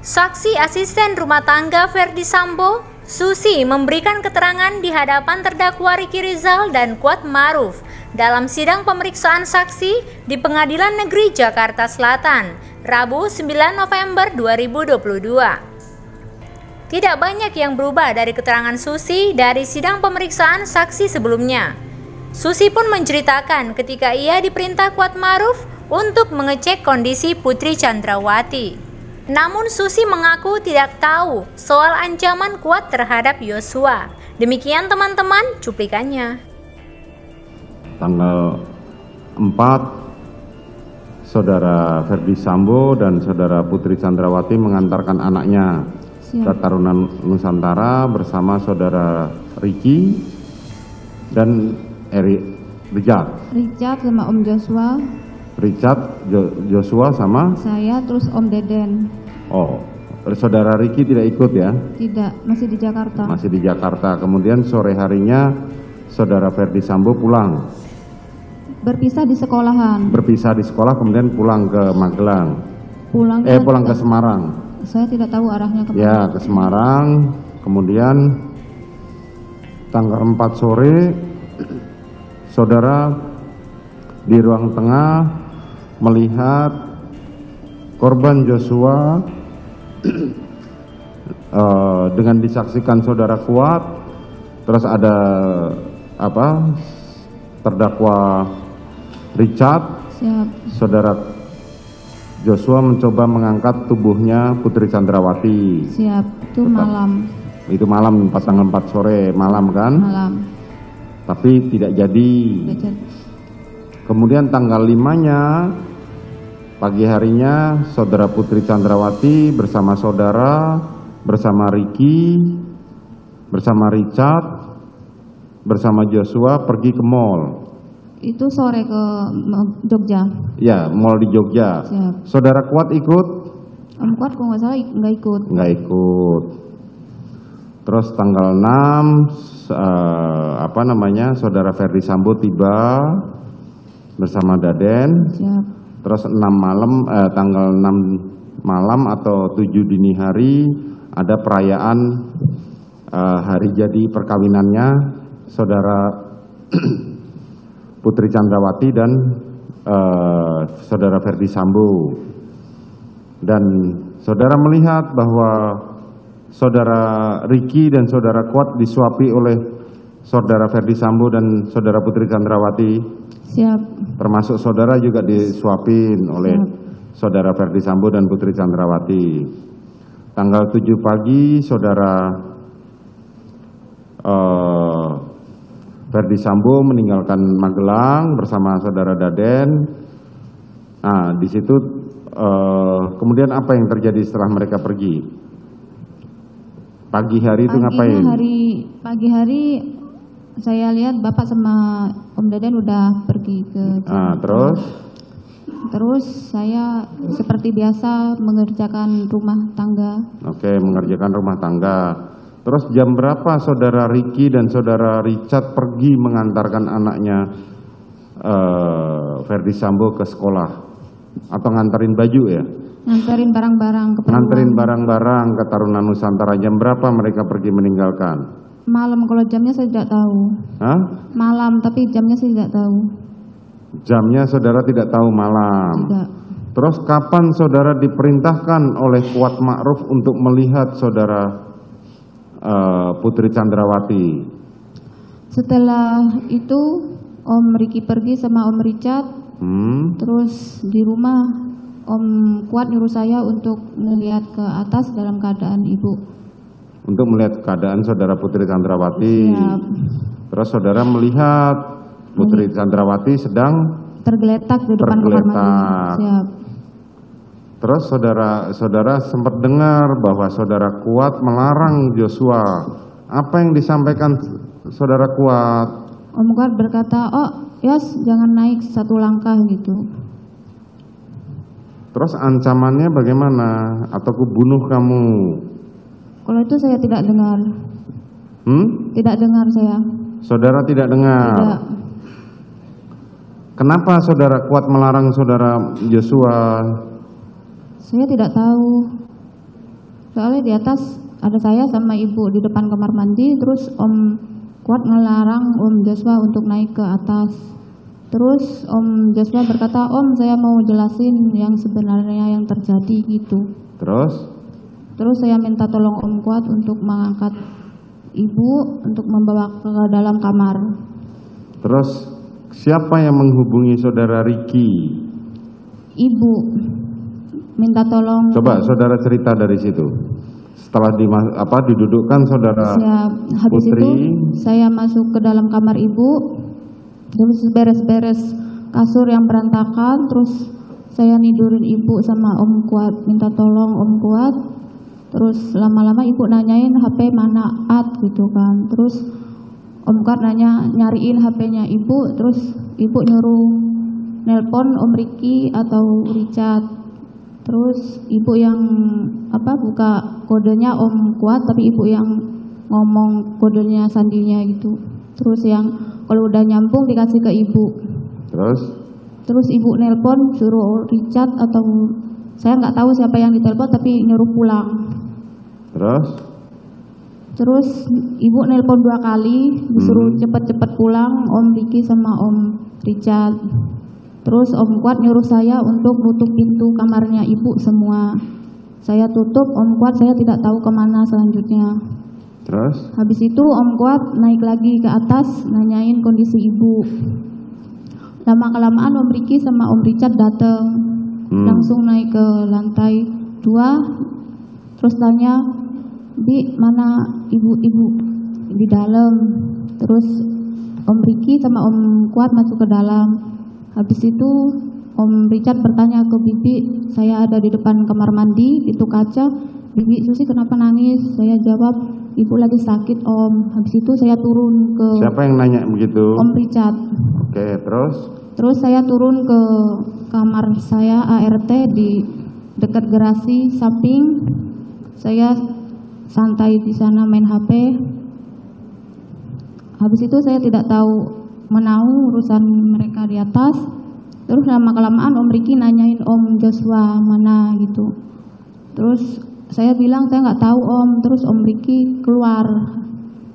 Saksi asisten rumah tangga Ferdi Sambo, Susi, memberikan keterangan di hadapan terdakwa Ricky Rizal dan Kuat Ma'ruf dalam sidang pemeriksaan saksi di Pengadilan Negeri Jakarta Selatan, Rabu 9 November 2022. Tidak banyak yang berubah dari keterangan Susi dari sidang pemeriksaan saksi sebelumnya. Susi pun menceritakan ketika ia diperintah Kuat Ma'ruf untuk mengecek kondisi Putri Chandrawati. Namun Susi mengaku tidak tahu soal ancaman Kuat terhadap Yosua. Demikian teman-teman cuplikannya. Tanggal 4, Saudara Ferdi Sambo dan Saudara Putri Chandrawati mengantarkan anaknya ke Tarunan Nusantara bersama Saudara Ricky dan Richard sama Om Joshua. Joshua sama saya, terus Om Deden. Oh, Saudara Ricky tidak ikut ya? Tidak, masih di Jakarta. Masih di Jakarta. Kemudian sore harinya Saudara Ferdi Sambo pulang. Berpisah di sekolahan. Berpisah di sekolah, kemudian pulang ke Magelang. Pulang ke Semarang. Saya tidak tahu arahnya kemana. Ya, ke Semarang. Kemudian tanggal 4 sore, Saudara di ruang tengah melihat korban Joshua dengan disaksikan Saudara Kuat, terus ada terdakwa Richard. Siap. Saudara Joshua mencoba mengangkat tubuhnya Putri Chandrawati. Siap, itu malam. Itu malam, tanggal 4 sore, malam kan? Malam. Tapi tidak jadi. Kemudian tanggal 5-nya, pagi harinya, Saudara Putri Chandrawati bersama Saudara, bersama Ricky, bersama Richard, bersama Joshua pergi ke mall. Itu sore ke Jogja. Ya, mall di Jogja. Siap. Saudara Kuat ikut? Om Kuat kalau nggak salah nggak ikut. Nggak ikut. Terus tanggal 6, Saudara Ferdi Sambo tiba bersama Daden. Siap. Terus tanggal 6 malam atau 7 dini hari ada perayaan hari jadi perkawinannya Saudara Putri Chandrawati dan Saudara Ferdi Sambo. Dan Saudara melihat bahwa Saudara Ricky dan Saudara Kuat disuapi oleh Saudara Ferdi Sambo dan Saudara Putri Chandrawati. Siap. Termasuk Saudara juga disuapin oleh Saudara Ferdi Sambo dan Putri Chandrawati. Tanggal 7 pagi Saudara Ferdi Sambo meninggalkan Magelang bersama Saudara Daden. Nah, di situ kemudian apa yang terjadi setelah mereka pergi? Pagi hari itu ngapain? Pagi hari saya lihat Bapak sama Om Deden udah pergi ke terus? Terus saya seperti biasa mengerjakan rumah tangga. Oke, mengerjakan rumah tangga. Terus jam berapa Saudara Ricky dan Saudara Richard pergi mengantarkan anaknya Ferdi Sambo ke sekolah? Atau nganterin baju ya? Nganterin barang-barang ke Nganterin barang-barang ke Tarunan Nusantara. Jam berapa mereka pergi meninggalkan? Malam, kalau jamnya saya tidak tahu. Hah? Malam, tapi jamnya saya tidak tahu. Jamnya Saudara tidak tahu malam? Tidak. Terus kapan Saudara diperintahkan oleh Kuat Ma'ruf untuk melihat Saudara Putri Chandrawati? Setelah itu Om Ricky pergi sama Om Richard. Terus di rumah Om Kuat nyuruh saya untuk melihat ke atas dalam keadaan ibu. Untuk melihat keadaan Saudara Putri Chandrawati. Siap. Terus Saudara melihat Putri Chandrawati sedang tergeletak di depan kamar mandi. Siap. Terus saudara sempat dengar bahwa Saudara Kuat melarang Joshua. Apa yang disampaikan Saudara Kuat? Om Kuat berkata, "Oh, Yos, jangan naik satu langkah," gitu. Terus ancamannya bagaimana? Atau kubunuh kamu? Kalau itu saya tidak dengar. Tidak dengar saya. Saudara tidak dengar? Tidak. Kenapa Saudara Kuat melarang Saudara Joshua? Saya tidak tahu. Soalnya di atas ada saya sama ibu di depan kamar mandi, terus Om Kuat ngelarang Om Joshua untuk naik ke atas. Terus Om Joshua berkata, Om saya mau jelasin yang sebenarnya yang terjadi gitu. Terus saya minta tolong Om Kuat untuk mengangkat ibu untuk membawa ke dalam kamar. Terus siapa yang menghubungi saudara Ricky? Ibu minta tolong. Coba saudara cerita dari situ. Setelah didudukkan saudara habis Putri, itu saya masuk ke dalam kamar ibu, terus beres-beres kasur yang berantakan, terus saya nidurin ibu sama Om Kuat, minta tolong Om Kuat. Terus lama-lama ibu nanyain HP mana gitu kan. Terus Om Kuat nyariin HP-nya ibu, terus ibu nyuruh nelpon Om Ricky atau Richard. Terus ibu yang buka kodenya Om Kuat, tapi ibu yang ngomong kodenya sandinya gitu. Terus yang kalau udah nyambung dikasih ke ibu. Terus ibu nelpon suruh Richard atau saya nggak tahu siapa yang ditelepon, tapi nyuruh pulang. Terus ibu nelpon 2 kali disuruh cepet-cepet pulang, Om Ricky sama Om Richard. Terus Om Kuat nyuruh saya untuk nutup pintu kamarnya ibu semua. Saya tutup, Om Kuat saya tidak tahu kemana selanjutnya. Habis itu Om Kuat naik lagi ke atas nanyain kondisi ibu. Lama-kelamaan Om Ricky sama Om Richard datang, langsung naik ke lantai 2. Terus tanya, Bi mana ibu-ibu? Di dalam. Terus Om Ricky sama Om Kuat masuk ke dalam. Habis itu Om Richard bertanya ke Bibi, saya ada di depan kamar mandi, pintu kaca. Bibi, Susi kenapa nangis? Saya jawab, ibu lagi sakit Om. Habis itu saya turun ke... Siapa yang nanya begitu? Om Richard. Oke, terus? Terus saya turun ke kamar saya ART di dekat garasi samping. Saya santai di sana main HP. Habis itu saya tidak tahu menau urusan mereka di atas. Terus lama-kelamaan Om Ricky nanyain Om Joshua mana gitu. Terus saya bilang saya nggak tahu Om. Terus Om Ricky keluar.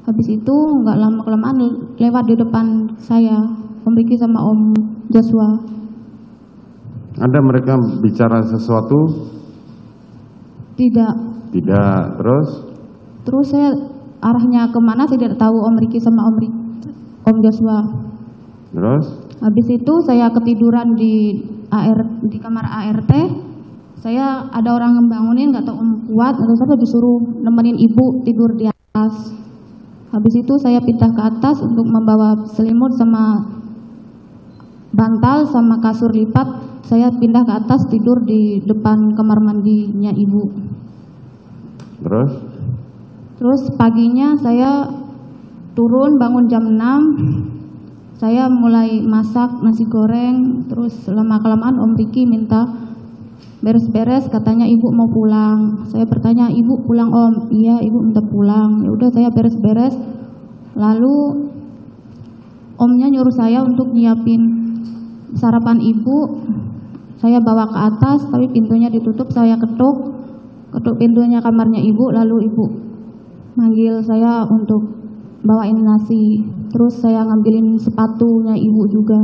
Habis itu nggak lama-kelamaan lewat di depan saya, Om Ricky sama Om Joshua. Ada mereka bicara sesuatu? Tidak. Terus saya arahnya kemana saya tidak tahu, Om Ricky sama Om Joshua. Terus? Habis itu saya ketiduran di kamar ART. Saya ada orang ngebangunin, nggak tahu Om Kuat atau saya disuruh nemenin ibu tidur di atas. Habis itu saya pindah ke atas untuk membawa selimut sama bantal sama kasur lipat. Saya pindah ke atas tidur di depan kamar mandinya ibu. Terus paginya saya turun bangun jam 6. Saya mulai masak nasi goreng. Terus lama-kelamaan Om Ricky minta beres-beres, katanya ibu mau pulang. Saya bertanya, ibu pulang Om? Iya, ibu minta pulang. Ya udah saya beres-beres. Lalu Omnya nyuruh saya untuk nyiapin sarapan ibu. Saya bawa ke atas, tapi pintunya ditutup. Saya ketuk pintunya kamarnya ibu. Lalu ibu manggil saya untuk bawain nasi. Terus saya ngambilin sepatunya ibu juga.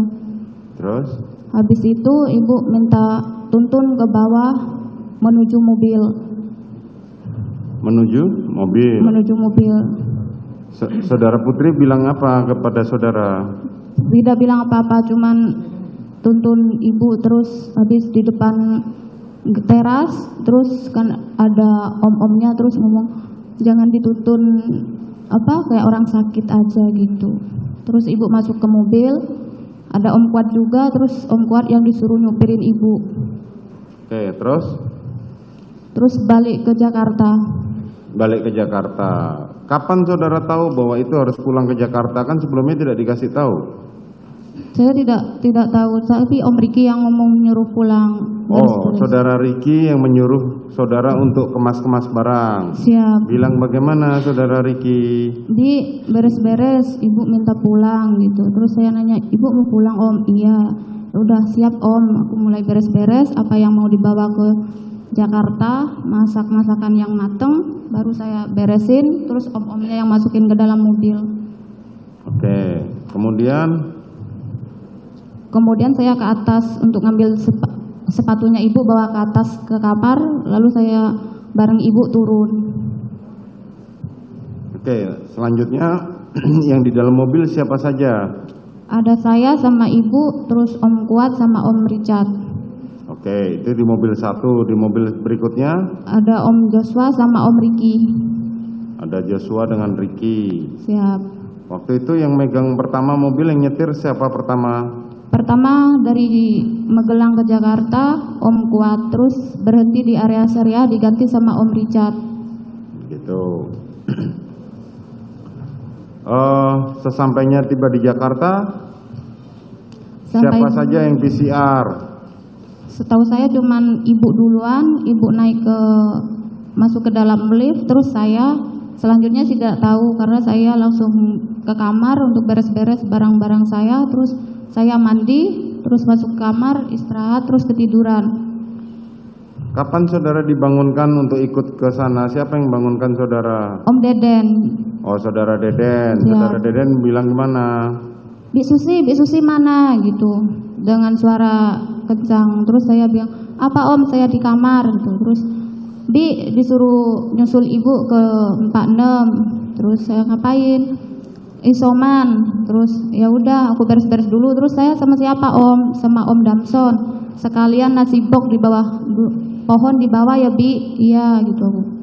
Terus? Habis itu ibu minta tuntun ke bawah menuju mobil. Menuju mobil. Saudara Putri bilang apa kepada saudara? Tidak bilang apa-apa, cuman tuntun ibu. Terus habis di depan teras, terus kan ada om-omnya, terus ngomong jangan dituntun kayak orang sakit aja gitu. Terus ibu masuk ke mobil, ada Om Kuat juga, terus Om Kuat yang disuruh nyupirin ibu. Oke, terus? Terus balik ke Jakarta. Kapan saudara tahu bahwa itu harus pulang ke Jakarta? Kan sebelumnya tidak dikasih tahu. Saya tidak tahu, tapi Om Ricky yang ngomong nyuruh pulang. Saudara Ricky yang menyuruh saudara untuk kemas-kemas barang. Siap. Bilang bagaimana saudara Ricky? Di beres-beres, ibu minta pulang gitu. Terus saya nanya, ibu mau pulang Om? Iya. Udah siap Om, aku mulai beres-beres apa yang mau dibawa ke Jakarta, masak masakan yang mateng, baru saya beresin, terus om-omnya yang masukin ke dalam mobil. Oke, kemudian saya ke atas untuk ngambil sepatunya ibu, bawa ke atas ke kamar, lalu saya bareng ibu turun. Oke, selanjutnya yang di dalam mobil siapa saja? Ada saya sama ibu, terus Om Kuat sama Om Richard. Oke, itu di mobil satu. Di mobil berikutnya? Ada Om Joshua sama Om Ricky. Ada Joshua dengan Ricky. Siap. Waktu itu yang megang pertama mobil, yang nyetir siapa pertama? Pertama dari Magelang ke Jakarta, Om Kuat. Terus berhenti di area Syariah, diganti sama Om Richard. Gitu. Sesampainya tiba di Jakarta, siapa saja yang PCR? Setahu saya cuman ibu duluan, ibu naik masuk ke dalam lift, terus saya selanjutnya tidak tahu karena saya langsung ke kamar untuk beres-beres barang-barang saya, terus saya mandi, terus masuk ke kamar, istirahat, terus ketiduran. Kapan saudara dibangunkan untuk ikut ke sana? Siapa yang bangunkan saudara? Om Deden. Oh, saudara Deden. Ya. Saudara Deden bilang gimana? Bi Susi mana gitu, dengan suara kencang. Terus saya bilang, apa Om, saya di kamar gitu. Terus Bi disuruh nyusul ibu ke 46. Terus saya ngapain? Isoman. Terus ya udah aku beres-beres dulu. Terus saya sama siapa Om? Sama Om Damson. Sekalian nasi box di bawah pohon di bawah ya Bi. Iya gitu.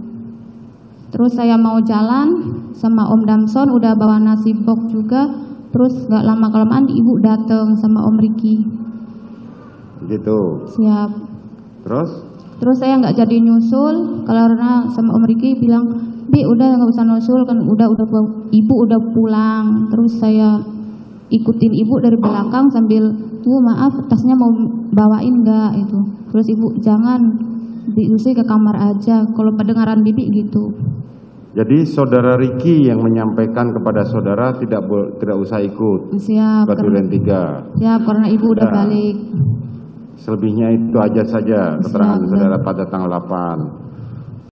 Terus saya mau jalan sama Om Damson, udah bawa nasi box juga. Terus gak lama kelamaan ibu datang sama Om Ricky. Gitu. Siap. Terus saya nggak jadi nyusul karena sama Om Ricky bilang, Bi udah nggak usah nyusul kan ibu udah pulang. Terus saya ikutin ibu dari belakang sambil maaf tasnya mau bawain nggak itu. Terus ibu jangan, Bi Susi ke kamar aja. Kalau pendengaran bibi gitu. jadi saudara Ricky yang menyampaikan kepada saudara tidak usah ikut. Siap. Ke Duren 3. Siap, karena ibu udah balik. Selebihnya itu aja saja keterangan saudara pada tanggal 8.